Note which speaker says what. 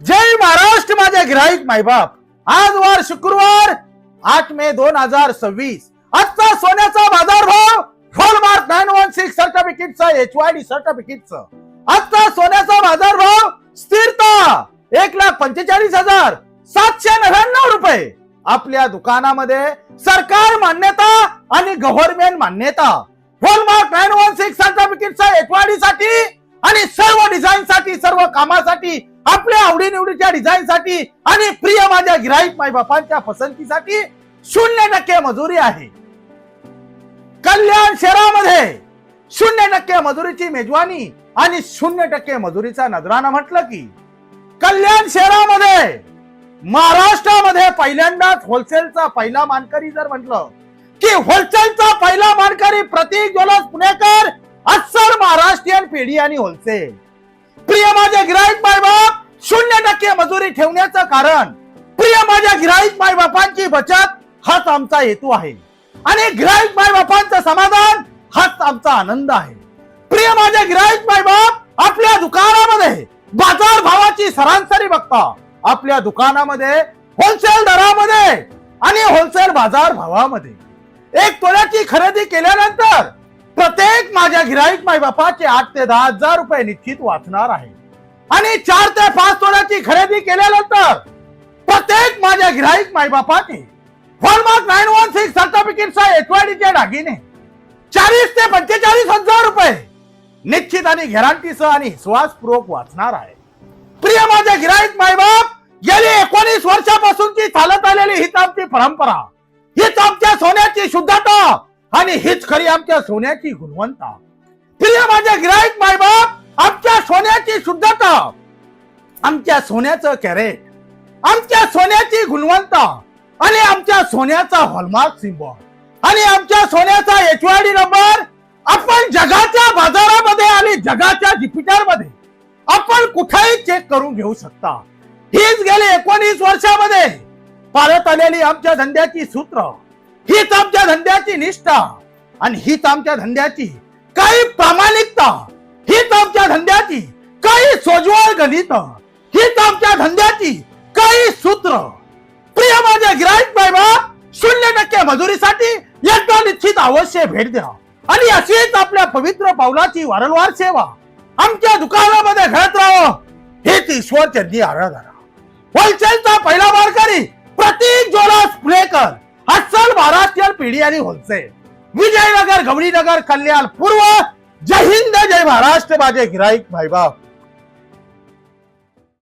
Speaker 1: जय महाराष्ट्र माझे गिराईक मायबाप. आज वार शुक्रवार 8 मे 2026. आजचा सोन्याचा बाजार भाव हॉलमार्क 916 सर्टिफिकेटचा HYD सर्टिफिकेटचा आजचा सोन्याचा बाजार भाव स्थिरता 1,45,799 रुपये. आपल्या दुकानामध्ये सरकार मान्यता आणि गव्हर्नमेंट मान्यता हॉलमार्क 916 सर्टिफिकेटचा HYD साठी आणि सर्व डिझाईन साठी, सर्व कामासाठी, आपल्या आवडीनिवडीच्या डिझाईन साठी आणि प्रिय माझ्या गिराईक मायबापांच्या पसंतीसाठी 0% मजुरी आहे. कल्याण शहरामध्ये 0% मजुरीची मेजवानी आणि 0% मजुरीचा नजराना म्हटलं की कल्याण शहरामध्ये महाराष्ट्रामध्ये पहिल्यांदाच होलसेलचा पहिला मानकरी जर म्हटलं की होलसेलचा पहिला मानकरी प्रतीक ज्वेलर्स पुणेकर, अस्सल महाराष्ट्रीयन पेढी आणि होलसेल. प्रिय माझे गिराईक मायबाप, 0% मजुरी ठेवण्याचं कारण प्रिय माझ्या गिराईक मायबापांची बचत हाच आमचा हेतू आहे आणि गिराईक मायबापांचं समाधान हाच आमचा आनंद आहे. प्रिय माझे गिराईक मायबाप, आपल्या दुकानामध्ये बाजार भावाची सरासरी बघता आपल्या दुकानामध्ये होलसेल दरामध्ये आणि होलसेल बाजार भावामध्ये 1 तोल्याची खरेदी केल्यानंतर प्रत्येक माझ्या गिराईक मायबापाचे 8 ते 10 हजार रुपये निश्चित वाचणार आहे आणि 4 ते 5 तोल्याची खरेदी केल्यानंतर प्रत्येक माझ्या गिराईक मायबापाने हॉलमार्क 916 सर्टिफिकेटचा HYD चे दागिने 40 ते 45 हजार रुपये निश्चित आणि गॅरंटीसह आणि विश्वासपूर्वक वाचणार आहे. प्रिय माझे गिराईक मायबाप, गेली 19 वर्षापासूनची चालत आलेली हीच आमची परंपरा, हीच आमच्या सोन्याची शुद्धता आणि हीच खरी आमच्या सोन्याची गुणवत्ता. प्रिय माझे गिराईक मायबाप, आमच्या सोन्याची शुद्धता, आमच्या सोन्याचं कॅरेट, आमच्या सोन्याची गुणवत्ता आणि आमच्या सोन्याचा हॉलमार्क सिम्बॉल आणि आमच्या सोन्याचा HYD नंबर आपण जगाच्या बाजारामध्ये आणि जगाच्या ज्युपिटर मध्ये आपण कुठेही चेक करून घेऊ शकता. हीच गेली 19 वर्षामध्ये पाळत आलेली आमच्या धंद्याची सूत्र, हीच आमच्या धंद्याची निष्ठा आणि हीच आमच्या धंद्याची काही प्रामाणिकता, हीच आमच्या धंद्याची काही सोज्वळ गणित, हीच आमच्या धंद्याची काही सूत्र. प्रिय माझे गिराईक मायबाप, 0% मजुरीसाठी एकदा निश्चित अवश्य भेट द्या आणि अशीच आपल्या पवित्र पावलाची वारंवार सेवा आमच्या दुकानामध्ये घडत राहावं हेच ईश्वर चरणी आराधना. होलसेलचा पहिला मानकरी प्रतीक ज्वेलर्स पुणेकर, अस्सल महाराष्ट्रीयन पेढी आणि होलसेल, विजयनगर, गवळीनगर, कल्याण पूर्व. जय हिंद, जय महाराष्ट्र माझे गिराईक मायबाप.